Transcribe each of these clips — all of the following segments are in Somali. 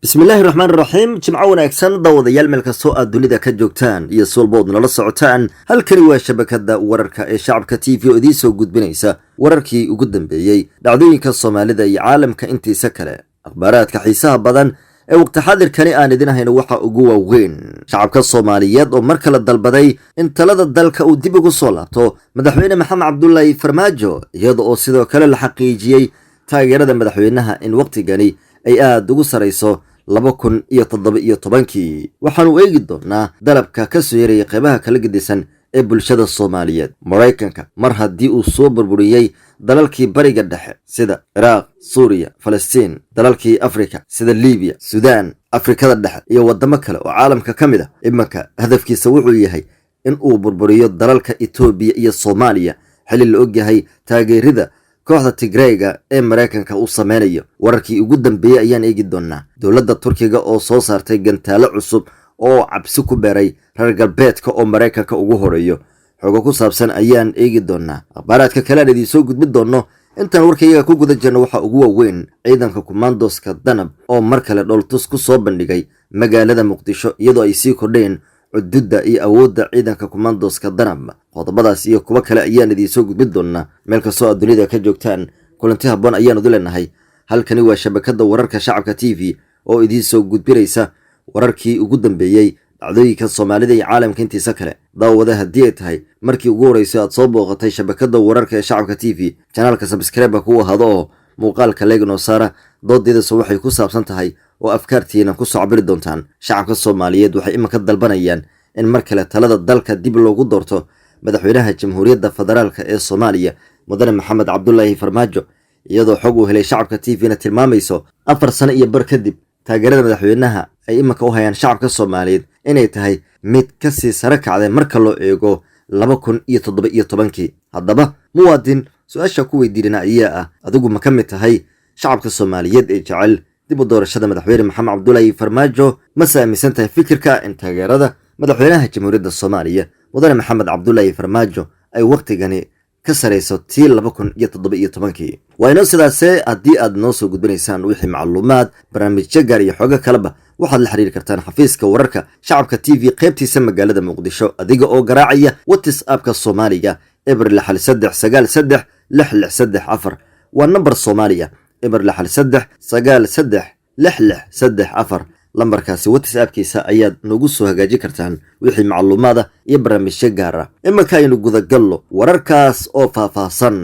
بسم الله الرحمن الرحيم جمعة وناكسن داوديال مeel kastoo aad dunida ka joogtaan iyo suulbood nala socotaan halkani waa shabakada wararka ee shacabka TV oo idin soo gudbinaysa wararkii ugu dambeeyay dhacdooyinka Soomaalida iyo caalamka intiisa kale akhbaaraadka xiisaha badan ee waqti xaadirkani aan idin hayno waxa ugu waaweyn shacabka Soomaaliyeed oo mar kale dalbaday in talada dalka uu dib ugu soo laabto madaxweyne Maxamed Cabdullaahi Farmaajo iyadoo oo sidoo kale la xaqiijiyay taageerada madaxweynaha in waqtigani ay aad ugu sareyso 2017 waxaanu eegi doonaa dalabka ka soo yeeray qaybaha kala gedisan ee bulshada Soomaaliyeed Mareykanka mar haddii uu soo burburiyay dalalkii bariga dhexe sida Iraq, Suuriya, Falastiin, dalalkii Afrika sida Liibiya, Suudaan, Afrikada dhexe iyo wadamo kale oo caalamka kamid ah imanka hadafkiisa wuxuu yahay in uu burburiyo dalalka Itoobiya iyo Soomaaliya xilli la og yahay taageerida kooxda Tigreega ee Mareykanka uu sameynayo wararkii ugu dambeeyay ayaan eegi doonaa dawladda Turkiga oo soo saartay gantaalo cusub oo cabsi ku beeray reer galbeedka oo Mareykanka ugu horeeyo xogo ku saabsan ayaan eegi doonaa akhbaaraadka kale ee soo gudbin doono intaan warkayga ku guda jirno waxa ugu waaweyn ciidanka commandoska Danab oo mar kale dhooltus ku soo bandhigay magaalada Muqdisho iyadoo ay sii kordheen cududda iyo awoodda ciidanka commandoska Danab qodobadaas iyo kuwa kale ayaan idin soo gudbin doonaa meel kastoo aad dunida ka joogtaan kulanti habboon ayaan u leenahay halkani waa shabakada wararka shacabka TV oo idin soo gudbinaysa wararkii ugu dambeeyay dhacdooyinka Soomaalida iyo caalamka intiisa kale daawada haddii ay tahay markii ugu horeysay aad soo booqatay shabakada wararka ee shacabka TV channelka subscribe ku wahado oo muuqaalka leegno saara doodeeda soo waxay ku saabsan tahay oo afkaartiina ku soo cabiri doontaan shacabka Soomaaliyeed waxay imanka dalbanayaan in mar kale talada dalka dib loogu doorto madaxweynaha Jamhuuriyadda Federaalka ee Soomaaliya mudane Maxamed Cabdullaahi Farmaajo iyadoo xog uu helay shacabka TV-na tilmaamayso 4 sano iyo bar kadib taageerada madaxweynaha ay imanka u hayaan shacabka Soomaaliyeed inay tahay mid ka sii sare kacday marka loo eego 2017 haddaba muwaadin su'aasha ku weydiinana ayaa ah adigu ma ka mid tahay shacabka Soomaaliyeed ee jecel dib u doorashada madaxweyne Maxamed Cabdullaahi Farmaajo ma saamisan tahay fikirka in taageerada madaxweynaha Jamhuuriyadda Soomaaliya mudane Maxamed Cabdullaahi Farmaajo ay waqtigani ka sareyso 2017 wayna sidaasee haddii aad noo soo gudbinaysaan wixii macluumaad barnaamijyo gaar iyo xogo kaleba waxaad la xiriiri kartaan xafiiska wararka shacabka TV qaybtiisa magaalada Muqdisho adiga oo garaacaya WhatsApp-ka Soomaaliga #3936634 waa number Soomaaliya #3936634 lambarkaasi WhatsApp-kiisa ayaad nagu soo hagaaji kartaan wixii macluumaad iyo barnaamijyo gaar ah imanka aynu guda gallo wararkaas oo faahfaahsan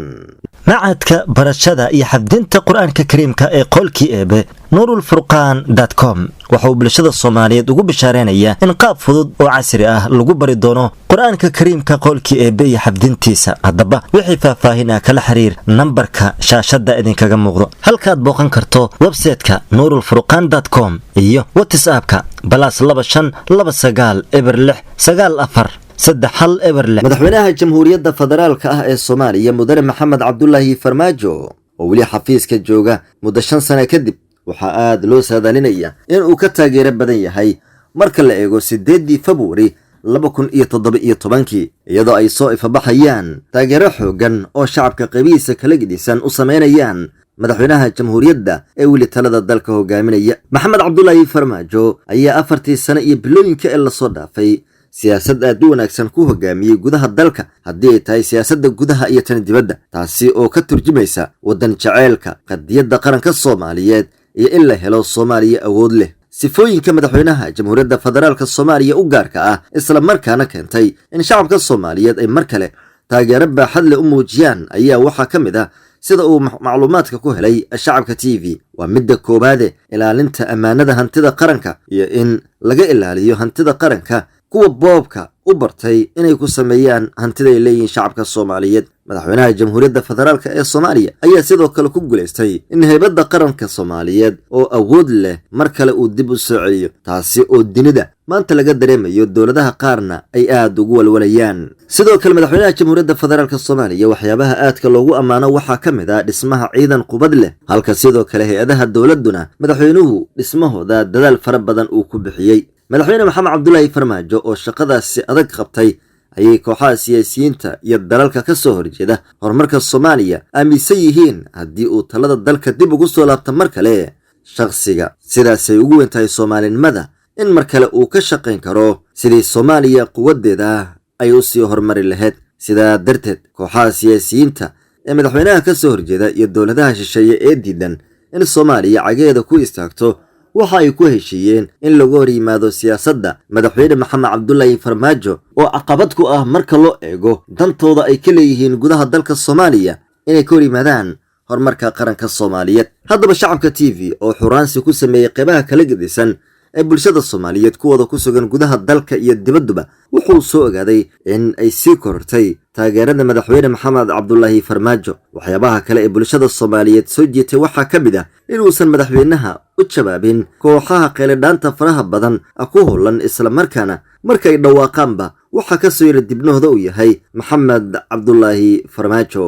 macadka barashada iyo xafdinta quraanka kariimka ee qolkii eebe nurulfurqan.com waxa uu bulshada Soomaaliyeed ugu bishaareynaya in qaab fudud oo casri ah lagu bari doono quraanka kariimka qolkii eebe iyo xafdintiisa haddaba wixii faahfaahin kala xiriir nambarka shaashada idinkaga muuqdo halkaad booqan karto website-ka nurulfurqan.com iyo WhatsApp-ka +25 madaxweynaha Jamhuuriyadda Federaalka ah ee Soomaaliya mudane Maxamed Cabdullaahi Farmaajo oo wali xafiiska jooga muddo 5 sano kadib waxa aad loo saadaalinayaa in uu ka taageero badan yahay marka la eego 8 February 2017 iyadoo ay soo ifabaxayaan taageero xoogan oo shacabka qaybihiisa kala gedisan u sameynayaan madaxweynaha Jamhuuriyadda ee wili talada dalka hogaaminaya Maxamed Cabdullaahi Farmaajo ayaa 4 sano iyo bilooyinka ee la soo dhaafay siyaasad aad u wanaagsan ku hogaamiyay gudaha dalka haddii ay tahay siyaasadda gudaha iyo tan dibadda taasi oo ka turjumaysa wadan jaceylka qadiyadda qaranka Soomaaliyeed iyo in la helo Soomaaliya awood leh sifooyinka madaxweynaha Jamhuuriyadda Federaalka Soomaaliya u gaarka ah isla markaana keentay in shacabka Soomaaliyeed ay mar kale taageero baaxad leh u muujiyaan ayaa waxa ka mid ah sida uu macluumaadka ku helay shacabka TV waa midda koobaad ilaalinta amaanada hantida qaranka iyo in laga ilaaliyo hantida qaranka kuwa boobka u bartay inay ku sameeyaan hantida ay leeyihiin shacabka Soomaaliyeed madaxweynaha Jamhuuriyadda Federaalka ee Soomaaliya ayaa sidoo kale ku guuleystay in haybadda qaranka Soomaaliyeed oo awood leh mar kale uu dib u soo celiyo taasi oo dinida maanta laga dareemayo dawladaha qaarna ay aad ugu walwalayaan sidoo kale madaxweynaha Jamhuuriyadda Federaalka Soomaaliya waxyaabaha aadka loogu amaano waxa ka mid ah dhismaha ciidan qubad leh halka sidoo kale hay'adaha dawladuna madaxweynuhu dhismahooda dadaal fara badan uu ku bixiyay madaxweyne Maxamed Cabdullaahi Farmaajo oo shaqadaasi adag qabtay ayay kooxaha siyaasiyiinta iyo dalalka ka soo horjeeda horumarka Soomaaliya aaminsan yihiin haddii uu talada dalka dib ugu soo laabto mar kale shakhsiga sidaasay ugu weyntahay soomaalinimada in mar kale uu ka shaqayn karo sidii Soomaaliya quwadeeda ay u sii horumari lahayd. sidaa darteed kooxaha siyaasiyiinta ee madaxweynaha ka soo horjeeda iyo dowladaha shisheeye ee diidan in Soomaaliya cageeda ku istaagto waxa ay ku heshiiyeen in lagu hor yimaado siyaasadda madaxweyne Maxamed Cabdullaahi Farmaajo oo caqabad ku ah marka loo eego dantooda ay ka leeyihiin gudaha dalka Soomaaliya inay ka hor yimaadaan horumarka qaranka Soomaaliyeed. haddaba shacabka TV oo xuraansi ku sameeyay qaybaha kala gedisan ee bulshada Soomaaliyeed kuwada ku sugan gudaha dalka iyo dibadda wuxuu soo ogaaday in ay sii korortay taageerada madaxweyne Maxamed Cabdullaahi Farmaajo. waxyaabaha kale ee bulshada Soomaaliyeed soo jeetay waxaa ka mid ah inuusan madaxweynaha u jawaabin kooxaha qeeladhaanta faraha badan ku howlan isla markaana markay dhawaaqaanba waxa ka soo yiri dibnooda uu yahay Maxamed Cabdullaahi Farmaajo.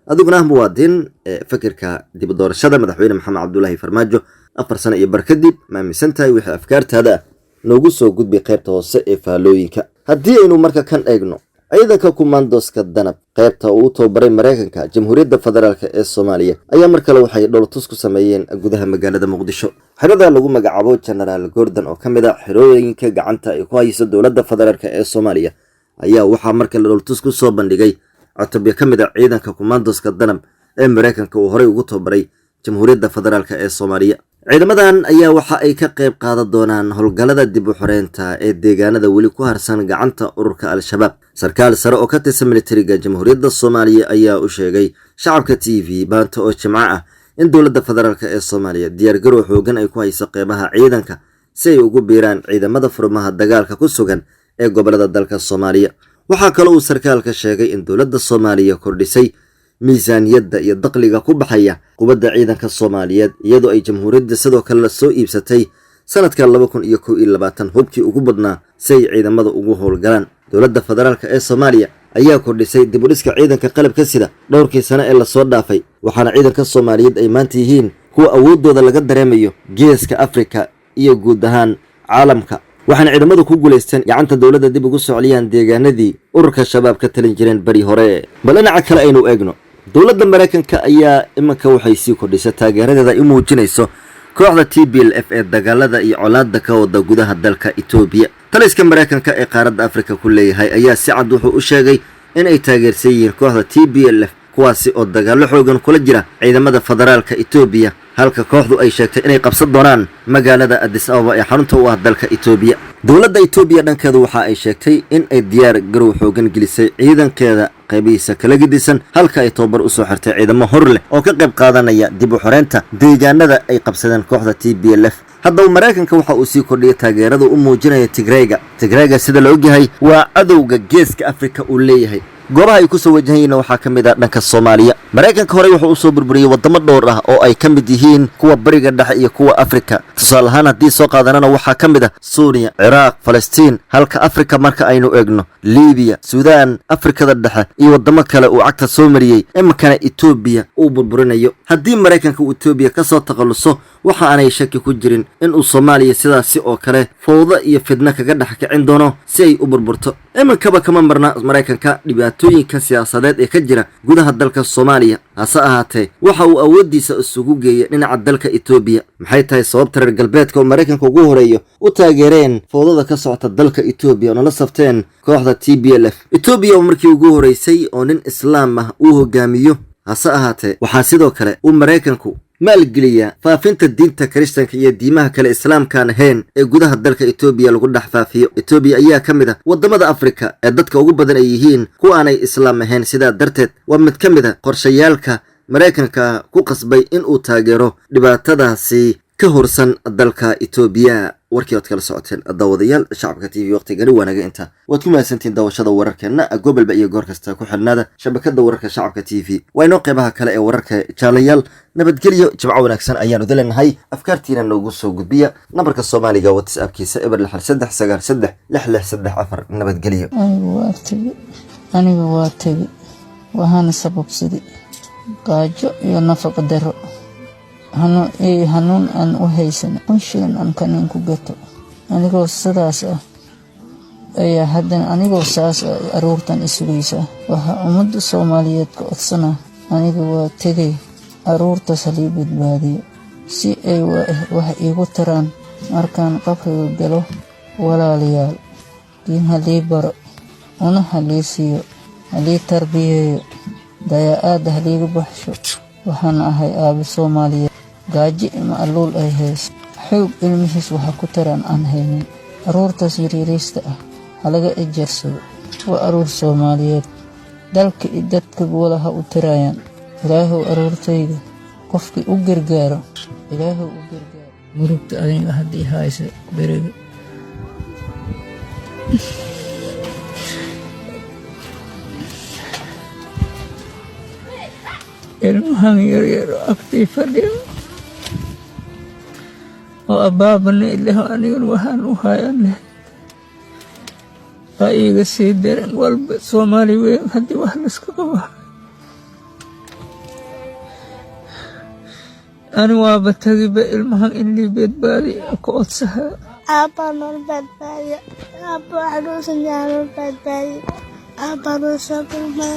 adiguna muwaadin fikirka dib u doorashada madaxweyne Maxamed Cabdullaahi Farmaajo 4 sano iyo bar kadib ma aaminsantahay wixii afkaartaada noogu soo gudbi qaybta hoose ee faalooyinka. haddii aynu marka kan eegno ciidanka kumandoska danab qaybta uu tababaray Mareykanka Jamhuuriyadda Federaalka ee Soomaaliya ayaa mar kale waxay dhowlatus ku sameeyeen gudaha magaalada Muqdisho. xerada lagu magacaabo General Gordon oo kamid ah xerooyinka gacanta ay ku hayso dowladda federaalka ee Soomaaliya ayaa waxaa mar kale dhowlatus ku soo bandhigay cutubyo kamid ah ciidanka kumandoska danab ee Mareykanka uu horey ugu tababaray Jamhuuriyadda Federaalka ee Soomaaliya. ciidamadan ayaa waxa ay ka qayb qaadan doonaan howlgallada dib u xoreynta ee deegaanada weli ku harsan gacanta ururka Al-Shabaab. sarkaal sare oo ka tirsan militariga Jamhuuriyadda Soomaaliya ayaa u sheegay shacabka TV maanta oo Jimco ah in dowladda federaalka ee Soomaaliya diyaar garow xoogan ay ku hayso qeybaha ciidanka si ay ugu biiraan ciidamada furmaha dagaalka ku sugan ee gobolada dalka Soomaaliya. waxaa kale uu sarkaalka sheegay in dowladda Soomaaliya kordhisay miisaaniyadda iyo dakhliga ku baxaya quwadda ciidanka Soomaaliyeed iyadoo ay jamhuuriyadda sidoo kale soo iibsatay sanadka 2021 hubkii ugu badnaa si ay ciidamada ugu howlgalaan. dowladda federaalka ee Soomaaliya ayaa kordhisay dib u dhiska ciidanka qalabka sida dhowrkii sano ee la soo dhaafay waxaana ciidanka Soomaaliyeed ay maanta yihiin kuwa awoodooda laga dareemayo geeska Afrika iyo guud ahaan caalamka. waxaana ciidamadu ku guuleysteen gacanta dowladda dib ugu soo celiyaan deegaanadii ururka shabaab ka talin jireen bari hore. bal dhinaca kale aynu eegno dowladda Mareykanka ayaa iminka waxay sii kordhisay taageeradeeda ay u muujinayso kooxda TPLF ee dagaalada iyo colaadda ka wada gudaha dalka Itoobiya. taliska Mareykanka ee qaaradda Afrika ku leeyahay ayaa si cad wuxuu u sheegay in ay taageersan yihiin kooxda TPLF kuwaasi oo dagaalo xoogan kula jira ciidamada federaalka Itoobiya halka kooxdu ay sheegtay inay qabsan doonaan magaalada Addis Ababa ee xarunta u ah dalka Itoobiya. dowladda Itoobiya dhankeedu waxa ay sheegtay in ay diyaar garow xoogan gelisay ciidankeeda qaybihiisa kala gedisan halka ay tababar u soo xirtay ciidamo hor leh oo ka qayb qaadanaya dib u xoreynta deegaanada ay qabsadeen kooxda TPLF. haddaba Mareykanka waxa uu sii kordhiyay taageerada u muujinaya Tigreega sida la ogyahay waa cadowga geeska Afrika uu leeyahay. goobaha ay ku soo wajahayeen waxaa ka mid ah dhanka Soomaaliya. Mareykanka horey wuxuu u soo burburiyay wadamo dhowr ah oo ay ka mid yihiin kuwa bariga dhexe iyo kuwa Afrika. tusaale ahaan haddii soo qaadanana waxaa ka mid ah Suuriya, Ciraaq, Falastiin, halka Afrika marka aynu eegno Liibiya, Suudaan, Afrikada dhexe iyo wadamo kale uu cagta soo mariyay imankana Itoobiya uu burburinayo. haddii Mareykanka uu Itoobiya ka soo takhaluso waxa aanay shaki ku jirin in uu Soomaaliya sidaasi oo kale fowdo iyo fidna kaga dhex kicin doono si ay u burburto. imankaba kama marna Mareykanka dhibaatooyinka siyaasadeed ee ka jira gudaha dalka Soomaaliya. hase ahaatee waxa uu awoodiisa isugu geeyay dhinaca dalka Itoobiya. maxay tahay sababta reer galbeedka oo Mareykanka ugu horeeyo u taageereen fowdada ka socota dalka Itoobiya oo la safteen kooxda TPLF? Itoobiya oo markii ugu horeysay oo nin islaam ah uu hogaamiyo. hase ahaatee waxaa sidoo kale uu Mareykanku maalgeliya faafinta diinta Kirishtaanka iyo diimaha kale islaamkaan ahayn ee gudaha dalka Itoobiya lagu dhex faafiyo. Itoobiya ayaa ka mid ah wadamada Afrika ee dadka ugu badan ay yihiin kuwa aanay islaam ahayn. sidaa darteed waa mid ka mid ah qorshayaalka Mareykanka ku qasbay in uu taageero dhibaatadaasi ka horsan dalka Itoobiya. warkii aad kala socoteen daawadayaal shacabka TV waqtigani wanaga inta waad ku mahadsantiin daawashada wararkeena gobolba iyo goor kasta ku xirnaada shabakada wararka shacabka TV. wayno qeybaha kale ee wararka jaalayaal nabadgelyo jimco wanaagsan ayaanu dilanahay. afkaartiina noogu soo gudbiya nambarka Soomaaliga WhatsApp-kiisa #3363634 nabadgelyo. aniga waa tagi waxaana sababsaday gaajo iyo nafaqo daro hanuun aan u haysan unshigan aan kanin ku gato anigoo sidaas ah ayaa haddana anigoo saas aruurtan isugaysa waxa ummadda Soomaaliyeed ka codsana aniga waa tegay aruurta saliib badbaadiyo si ay wax iigu taraan markaan qabriga galo. walaalayaal diin halii baro una halii siiyo halii tarbiyeeyo dayacaada haliiga baxsho. waxaan ahay aabe Soomaaliyeed gaaji ima alluul ay hayso xoog ilmihiis waxa ku taraan aan haynin. aruurtaas yaryariista ah halaga ejersado waa aruur Soomaaliyeed dalka iyo dadka walaha u tirayaan. ilaahow aruurtayda qofkii u gargaaro ilaahow u gargaaro. murugta adiga haddii haysa beriga ilmahan yaryar agtii fadhiya oo abaabana ilaah anigan waxaan u hayan leh waa iiga sii daran walba. Soomaali weyn haddii wax layska qaba ani waaba tagiba ilmahan in lii badbaadi ka odsahaa. Apa nol badbaadi apa xanuunsan yahay nol badbaadi apa nol sabirma